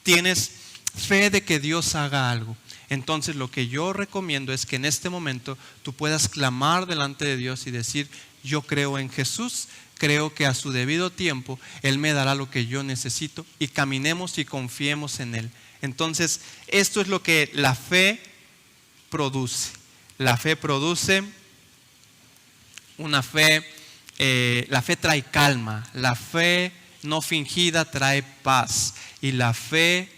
A: tienes fe de que Dios haga algo. Entonces lo que yo recomiendo es que en este momento tú puedas clamar delante de Dios y decir: yo creo en Jesús, creo que a su debido tiempo Él me dará lo que yo necesito, y caminemos y confiemos en Él. Entonces esto es lo que la fe produce. La fe produce una fe, la fe trae calma, la fe no fingida trae paz, y la fe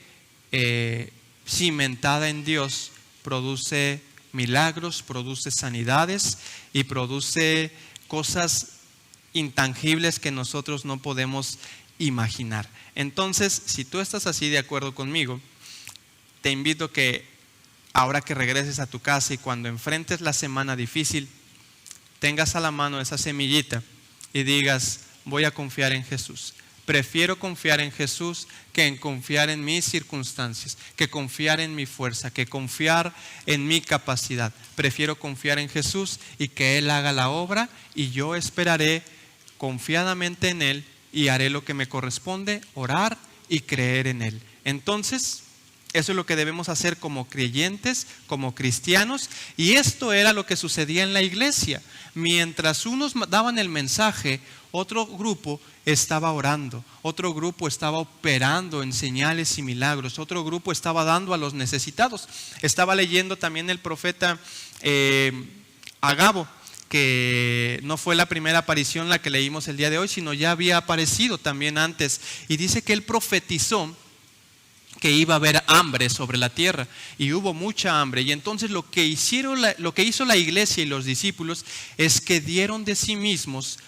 A: cimentada en Dios produce milagros, produce sanidades y produce cosas intangibles que nosotros no podemos imaginar. Entonces, si tú estás así de acuerdo conmigo, te invito que ahora que regreses a tu casa y cuando enfrentes la semana difícil, tengas a la mano esa semillita y digas, voy a confiar en Jesús. Prefiero confiar en Jesús que en confiar en mis circunstancias, que confiar en mi fuerza, que confiar en mi capacidad. Prefiero confiar en Jesús y que Él haga la obra y yo esperaré confiadamente en Él y haré lo que me corresponde, orar y creer en Él. Entonces, eso es lo que debemos hacer como creyentes, como cristianos. Y esto era lo que sucedía en la iglesia. Mientras unos daban el mensaje, otro grupo estaba orando, otro grupo estaba operando en señales y milagros, otro grupo estaba dando a los necesitados. Estaba leyendo también el profeta Agabo, que no fue la primera aparición la que leímos el día de hoy, sino ya había aparecido también antes. Y dice que él profetizó que iba a haber hambre sobre la tierra, y hubo mucha hambre. Y entonces lo que hizo la iglesia y los discípulos es que dieron de sí mismos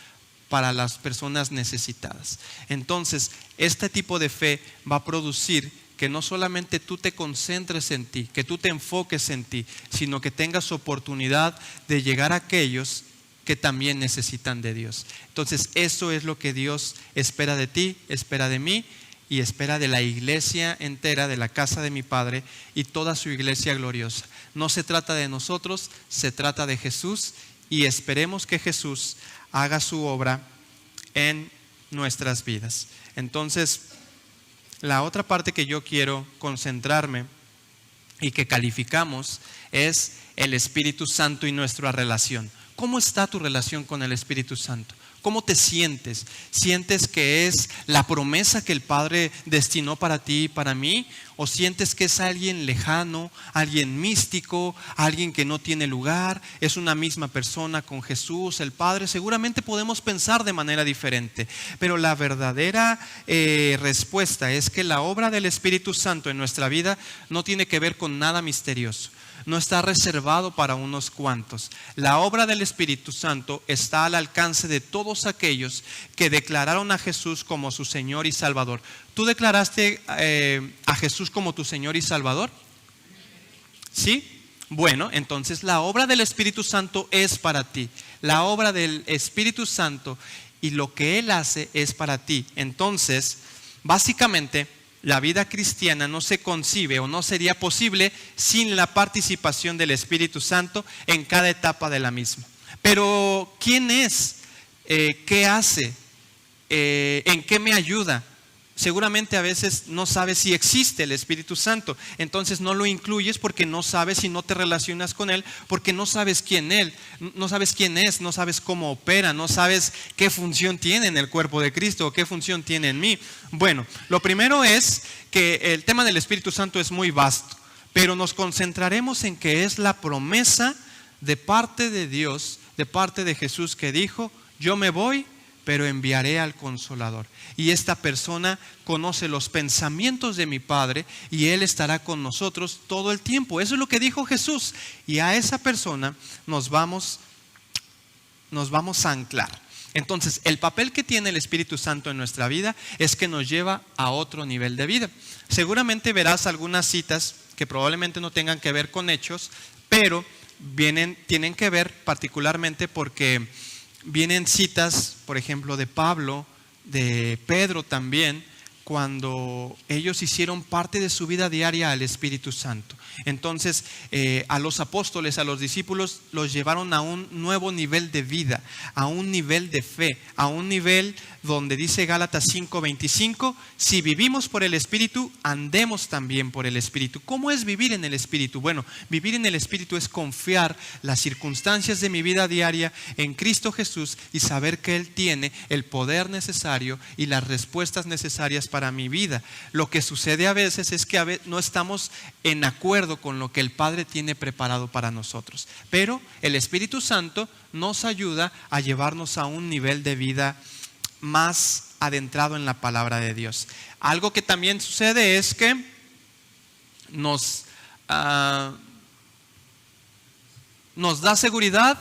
A: para las personas necesitadas. Entonces, este tipo de fe va a producir que no solamente tú te concentres en ti, que tú te enfoques en ti, sino que tengas oportunidad de llegar a aquellos que también necesitan de Dios. Entonces, eso es lo que Dios espera de ti, espera de mí y espera de la iglesia entera, de la casa de mi Padre y toda su iglesia gloriosa. No se trata de nosotros, se trata de Jesús, y esperemos que Jesús haga su obra en nuestras vidas. Entonces, la otra parte que yo quiero concentrarme y que calificamos es el Espíritu Santo y nuestra relación. ¿Cómo está tu relación con el Espíritu Santo? ¿Cómo te sientes? ¿Sientes que es la promesa que el Padre destinó para ti y para mí? ¿O sientes que es alguien lejano, alguien místico, alguien que no tiene lugar? ¿Es una misma persona con Jesús, el Padre? Seguramente podemos pensar de manera diferente, pero la verdadera respuesta es que la obra del Espíritu Santo en nuestra vida no tiene que ver con nada misterioso. No está reservado para unos cuantos. La obra del Espíritu Santo está al alcance de todos aquellos que declararon a Jesús como su Señor y Salvador. ¿Tú declaraste a Jesús como tu Señor y Salvador? ¿Sí? Bueno, entonces la obra del Espíritu Santo es para ti. La obra del Espíritu Santo y lo que Él hace es para ti. Entonces, básicamente, la vida cristiana no se concibe o no sería posible sin la participación del Espíritu Santo en cada etapa de la misma. Pero, ¿quién es? ¿Qué hace? ¿En qué me ayuda? Seguramente a veces no sabes si existe el Espíritu Santo, entonces no lo incluyes porque no sabes y no te relacionas con Él, porque no sabes quién es, no sabes cómo opera, no sabes qué función tiene en el cuerpo de Cristo o qué función tiene en mí. Bueno, lo primero es que el tema del Espíritu Santo es muy vasto, pero nos concentraremos en que es la promesa de parte de Dios, de parte de Jesús, que dijo: yo me voy, pero enviaré al Consolador. Y esta persona conoce los pensamientos de mi Padre y Él estará con nosotros todo el tiempo. Eso es lo que dijo Jesús. Y a esa persona nos vamos a anclar. Entonces, el papel que tiene el Espíritu Santo en nuestra vida es que nos lleva a otro nivel de vida. Seguramente verás algunas citas que probablemente no tengan que ver con hechos, pero tienen que ver particularmente porque vienen citas, por ejemplo, de Pablo, de Pedro también, cuando ellos hicieron parte de su vida diaria al Espíritu Santo. Entonces, a los apóstoles, a los discípulos, los llevaron a un nuevo nivel de vida, a un nivel de fe, a un nivel donde dice Gálatas 5:25, si vivimos por el Espíritu, andemos también por el Espíritu. ¿Cómo es vivir en el Espíritu? Bueno, vivir en el Espíritu es confiar las circunstancias de mi vida diaria en Cristo Jesús y saber que Él tiene el poder necesario y las respuestas necesarias para mi vida. Lo que sucede a veces es que no estamos en acuerdo con lo que el Padre tiene preparado para nosotros, pero el Espíritu Santo nos ayuda a llevarnos a un nivel de vida más adentrado en la palabra de Dios. Algo que también sucede es que nos da seguridad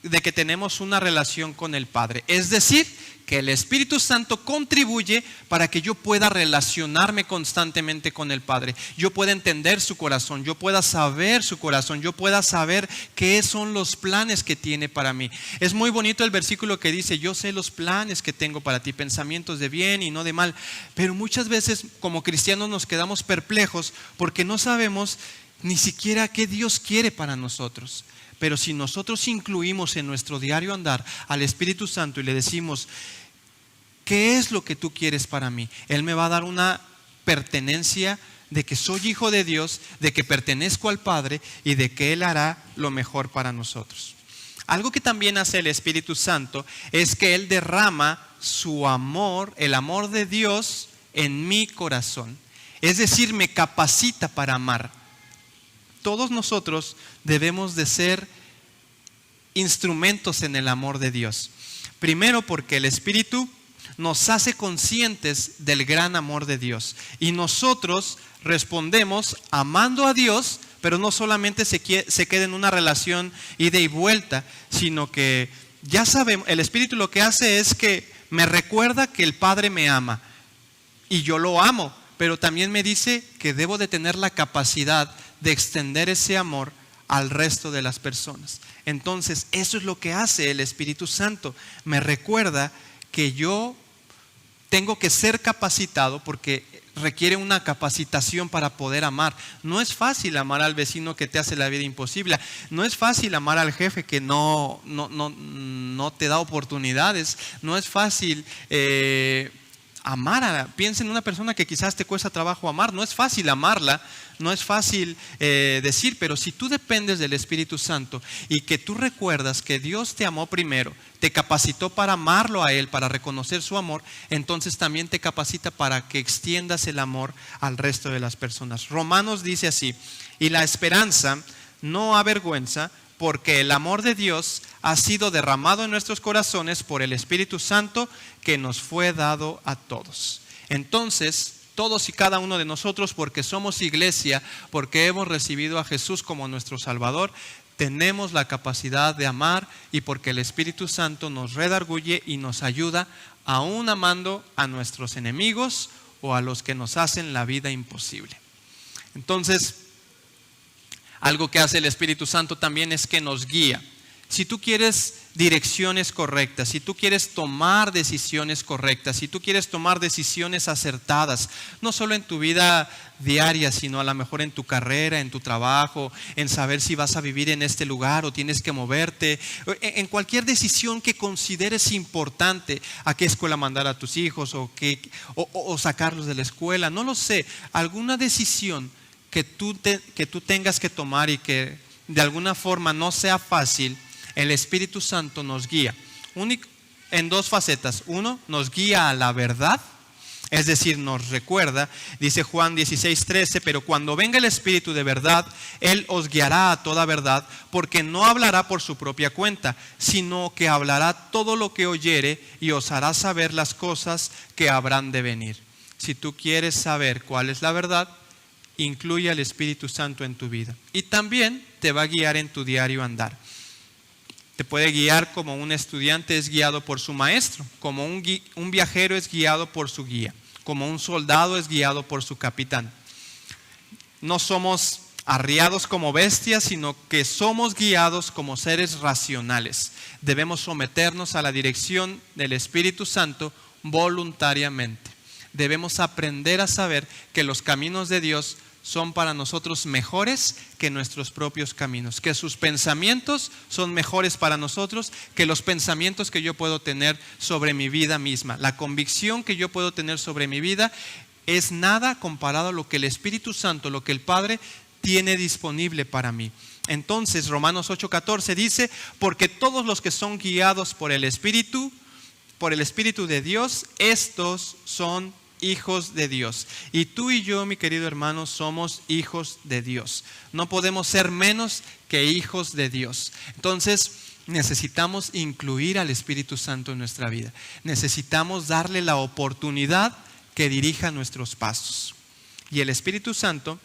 A: de que tenemos una relación con el Padre. Es decir, que el Espíritu Santo contribuye para que yo pueda relacionarme constantemente con el Padre. Yo pueda entender su corazón, yo pueda saber su corazón, yo pueda saber qué son los planes que tiene para mí. Es muy bonito el versículo que dice: yo sé los planes que tengo para ti, pensamientos de bien y no de mal. Pero muchas veces como cristianos nos quedamos perplejos porque no sabemos ni siquiera qué Dios quiere para nosotros. Pero si nosotros incluimos en nuestro diario andar al Espíritu Santo y le decimos: ¿qué es lo que tú quieres para mí?, Él me va a dar una pertenencia de que soy hijo de Dios, de que pertenezco al Padre y de que Él hará lo mejor para nosotros. Algo que también hace el Espíritu Santo es que Él derrama su amor, el amor de Dios en mi corazón. Es decir, me capacita para amar. Todos nosotros debemos de ser instrumentos en el amor de Dios. Primero, porque el Espíritu nos hace conscientes del gran amor de Dios. Y nosotros respondemos amando a Dios, pero no solamente se queda en una relación ida y vuelta, sino que ya sabemos, el Espíritu lo que hace es que me recuerda que el Padre me ama. Y yo lo amo, pero también me dice que debo de tener la capacidad de extender ese amor al resto de las personas. Entonces, eso es lo que hace el Espíritu Santo. Me recuerda que yo tengo que ser capacitado, porque requiere una capacitación para poder amar. No es fácil amar al vecino que te hace la vida imposible. No es fácil amar al jefe que no te da oportunidades. No es fácil piensa en una persona que quizás te cuesta trabajo amar. No es fácil amarla, no es fácil decir, pero si tú dependes del Espíritu Santo y que tú recuerdas que Dios te amó primero, te capacitó para amarlo a Él, para reconocer su amor, entonces también te capacita para que extiendas el amor al resto de las personas. Romanos dice así: y la esperanza no avergüenza, porque el amor de Dios ha sido derramado en nuestros corazones por el Espíritu Santo que nos fue dado a todos. Entonces, todos y cada uno de nosotros, porque somos iglesia, porque hemos recibido a Jesús como nuestro Salvador, tenemos la capacidad de amar, y porque el Espíritu Santo nos redarguye y nos ayuda, aún amando a nuestros enemigos o a los que nos hacen la vida imposible. Entonces, algo que hace el Espíritu Santo también es que nos guía. Si tú quieres direcciones correctas, si tú quieres tomar decisiones correctas, si tú quieres tomar decisiones acertadas, no solo en tu vida diaria, sino a lo mejor en tu carrera, en tu trabajo, en saber si vas a vivir en este lugar o tienes que moverte, en cualquier decisión que consideres importante, a qué escuela mandar a tus hijos o sacarlos de la escuela, no lo sé, alguna decisión que tú tengas que tomar y que de alguna forma no sea fácil, el Espíritu Santo nos guía en dos facetas. Uno, nos guía a la verdad, es decir, nos recuerda. Dice Juan 16:13: pero cuando venga el Espíritu de verdad, Él os guiará a toda verdad, porque no hablará por su propia cuenta, sino que hablará todo lo que oyere y os hará saber las cosas que habrán de venir. Si tú quieres saber cuál es la verdad, incluye al Espíritu Santo en tu vida. Y también te va a guiar en tu diario andar. Te puede guiar como un estudiante es guiado por su maestro, como un viajero es guiado por su guía, como un soldado es guiado por su capitán. No somos arriados como bestias, sino que somos guiados como seres racionales. Debemos someternos a la dirección del Espíritu Santo voluntariamente. Debemos aprender a saber que los caminos de Dios son para nosotros mejores que nuestros propios caminos, que sus pensamientos son mejores para nosotros que los pensamientos que yo puedo tener sobre mi vida misma. La convicción que yo puedo tener sobre mi vida es nada comparado a lo que el Espíritu Santo, lo que el Padre tiene disponible para mí. Entonces, Romanos 8:14 dice: porque todos los que son guiados por el Espíritu de Dios, estos son hijos de Dios. Y tú y yo, mi querido hermano, somos hijos de Dios. No podemos ser menos que hijos de Dios. Entonces, necesitamos incluir al Espíritu Santo en nuestra vida. Necesitamos darle la oportunidad que dirija nuestros pasos. Y el Espíritu Santo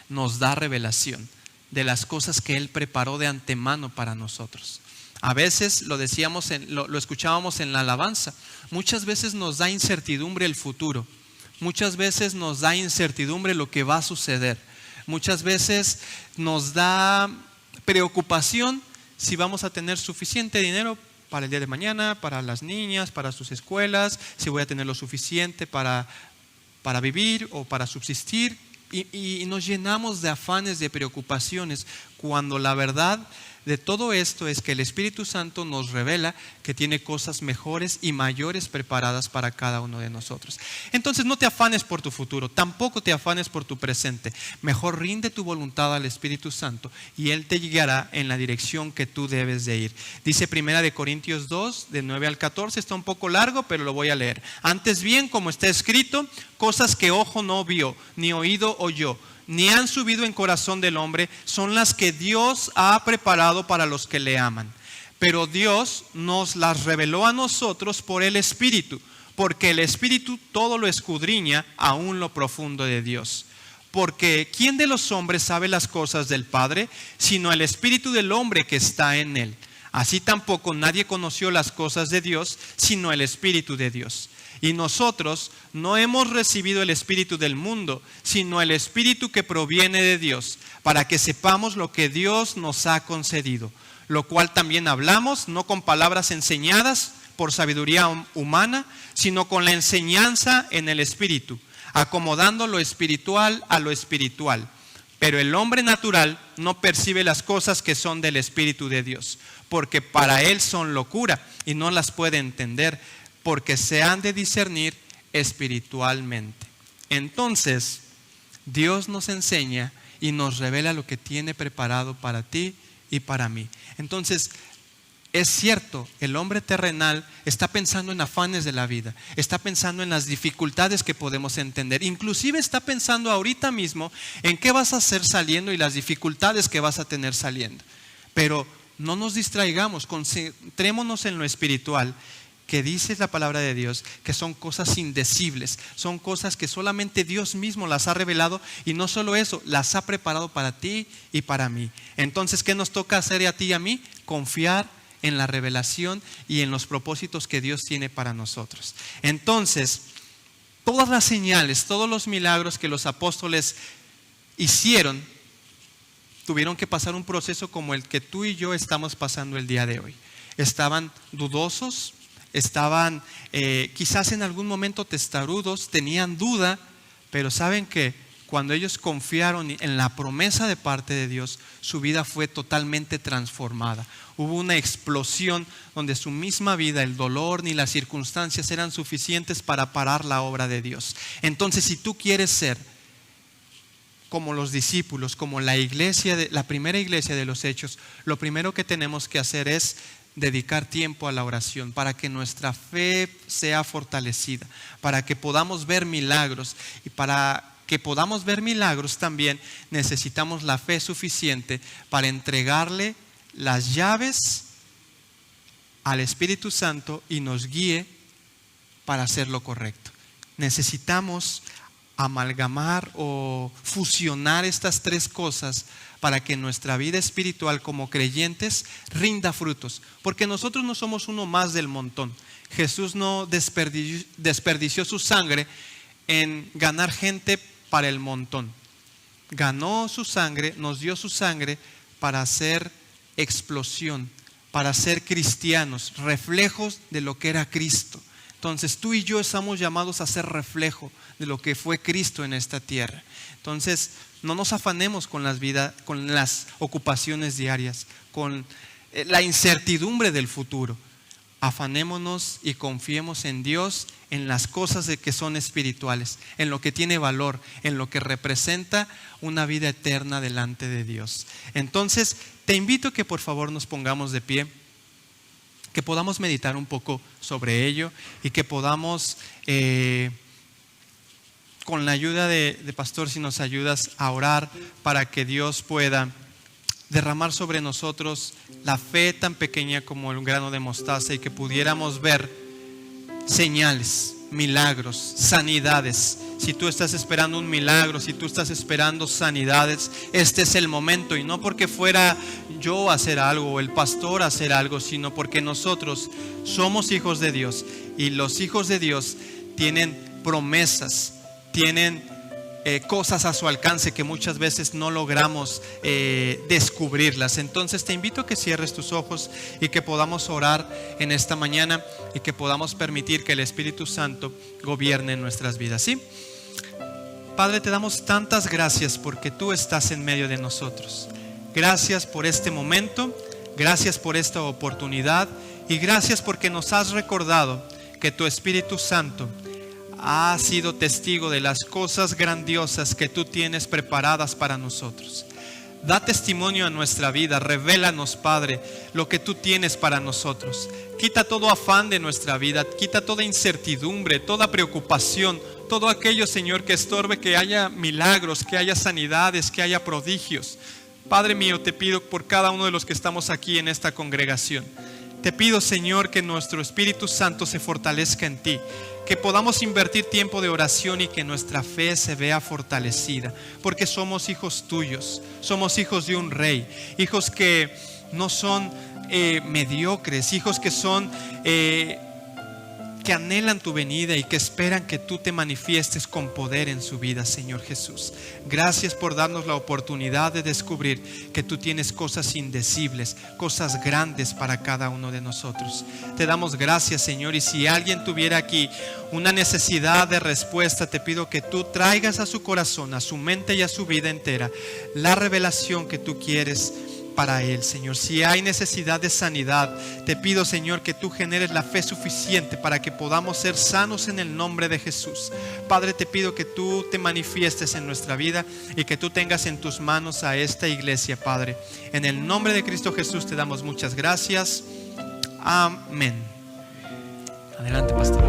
A: nos da revelación de las cosas que Él preparó de antemano para nosotros. A veces lo decíamos, lo escuchábamos en la alabanza. Muchas veces nos da incertidumbre el futuro. Muchas veces nos da incertidumbre lo que va a suceder. Muchas veces nos da preocupación si vamos a tener suficiente dinero para el día de mañana, para las niñas, para sus escuelas, si voy a tener lo suficiente para vivir o para subsistir. Y nos llenamos de afanes, de preocupaciones, cuando la verdad de todo esto es que el Espíritu Santo nos revela que tiene cosas mejores y mayores preparadas para cada uno de nosotros. Entonces no te afanes por tu futuro, tampoco te afanes por tu presente. Mejor rinde tu voluntad al Espíritu Santo y Él te guiará en la dirección que tú debes de ir. Dice 1 Corintios 2, de 9 al 14, está un poco largo, pero lo voy a leer. Antes bien, como está escrito, cosas que ojo no vio, ni oído oyó, ni han subido en corazón del hombre, son las que Dios ha preparado para los que le aman. Pero Dios nos las reveló a nosotros por el Espíritu, porque el Espíritu todo lo escudriña, aún lo profundo de Dios. Porque ¿quién de los hombres sabe las cosas del Padre, sino el Espíritu del hombre que está en él? Así tampoco nadie conoció las cosas de Dios, sino el Espíritu de Dios. Y nosotros no hemos recibido el espíritu del mundo, sino el Espíritu que proviene de Dios, para que sepamos lo que Dios nos ha concedido, lo cual también hablamos, no con palabras enseñadas por sabiduría humana, sino con la enseñanza en el Espíritu, acomodando lo espiritual a lo espiritual. Pero el hombre natural no percibe las cosas que son del Espíritu de Dios, porque para él son locura y no las puede entender, porque se han de discernir espiritualmente. Entonces, Dios nos enseña y nos revela lo que tiene preparado para ti y para mí. Entonces, es cierto, el hombre terrenal está pensando en afanes de la vida, está pensando en las dificultades que podemos entender, inclusive está pensando ahorita mismo en qué vas a hacer saliendo y las dificultades que vas a tener saliendo. Pero no nos distraigamos, concentrémonos en lo espiritual, que dice la palabra de Dios, que son cosas indecibles, son cosas que solamente Dios mismo las ha revelado, y no solo eso, las ha preparado para ti y para mí. Entonces, ¿qué nos toca hacer a ti y a mí? Confiar en la revelación y en los propósitos que Dios tiene para nosotros. Entonces, todas las señales, todos los milagros que los apóstoles hicieron, tuvieron que pasar un proceso como el que tú y yo estamos pasando el día de hoy. Estaban dudosos, estaban quizás en algún momento testarudos, tenían duda, pero saben que cuando ellos confiaron en la promesa de parte de Dios, su vida fue totalmente transformada. Hubo una explosión donde su misma vida, el dolor ni las circunstancias eran suficientes para parar la obra de Dios. Entonces, si tú quieres ser como los discípulos, como la primera iglesia de los Hechos, lo primero que tenemos que hacer es dedicar tiempo a la oración para que nuestra fe sea fortalecida, para que podamos ver milagros. Y para que podamos ver milagros también necesitamos la fe suficiente para entregarle las llaves al Espíritu Santo y nos guíe para hacer lo correcto. Necesitamos amalgamar o fusionar estas tres cosas para que nuestra vida espiritual como creyentes rinda frutos, porque nosotros no somos uno más del montón. Jesús no desperdició su sangre en ganar gente para el montón. Ganó su sangre, nos dio su sangre para hacer explosión, para ser cristianos, reflejos de lo que era Cristo. Entonces tú y yo estamos llamados a ser reflejo de lo que fue Cristo en esta tierra. Entonces no nos afanemos con con las ocupaciones diarias, con la incertidumbre del futuro. Afanémonos y confiemos en Dios, en las cosas que son espirituales, en lo que tiene valor, en lo que representa una vida eterna delante de Dios. Entonces te invito a que por favor nos pongamos de pie, que podamos meditar un poco sobre ello y que podamos, con la ayuda de Pastor, si nos ayudas a orar para que Dios pueda derramar sobre nosotros la fe tan pequeña como el grano de mostaza y que pudiéramos ver señales, milagros, sanidades, Si tú estás esperando un milagro, si tú estás esperando sanidades, este es el momento. Y no porque fuera yo a hacer algo o el pastor a hacer algo, sino porque nosotros somos hijos de Dios. Y los hijos de Dios tienen promesas, tienen cosas a su alcance que muchas veces no logramos descubrirlas. Entonces te invito a que cierres tus ojos y que podamos orar en esta mañana y que podamos permitir que el Espíritu Santo gobierne en nuestras vidas. ¿Sí? Padre, te damos tantas gracias porque tú estás en medio de nosotros. Gracias por este momento, gracias por esta oportunidad y gracias porque nos has recordado que tu Espíritu Santo ha sido testigo de las cosas grandiosas que tú tienes preparadas para nosotros. Da testimonio a nuestra vida, revélanos, Padre, lo que tú tienes para nosotros. Quita todo afán de nuestra vida, quita toda incertidumbre, toda preocupación, todo aquello, Señor, que estorbe que haya milagros, que haya sanidades, que haya prodigios. Padre mío, te pido por cada uno de los que estamos aquí en esta congregación. Te pido, Señor, que nuestro Espíritu Santo se fortalezca en ti, que podamos invertir tiempo de oración y que nuestra fe se vea fortalecida, porque somos hijos tuyos, somos hijos de un rey, hijos que no son mediocres, hijos que son que anhelan tu venida y que esperan que tú te manifiestes con poder en su vida, Señor Jesús. Gracias por darnos la oportunidad de descubrir que tú tienes cosas indecibles, cosas grandes para cada uno de nosotros. Te damos gracias, Señor, y si alguien tuviera aquí una necesidad de respuesta, te pido que tú traigas a su corazón, a su mente y a su vida entera la revelación que tú quieres para él, Señor. Si hay necesidad de sanidad, te pido, Señor, que tú generes la fe suficiente para que podamos ser sanos en el nombre de Jesús. Padre, te pido que tú te manifiestes en nuestra vida y que tú tengas en tus manos a esta iglesia, Padre. En el nombre de Cristo Jesús te damos muchas gracias. Amén. Adelante, pastor.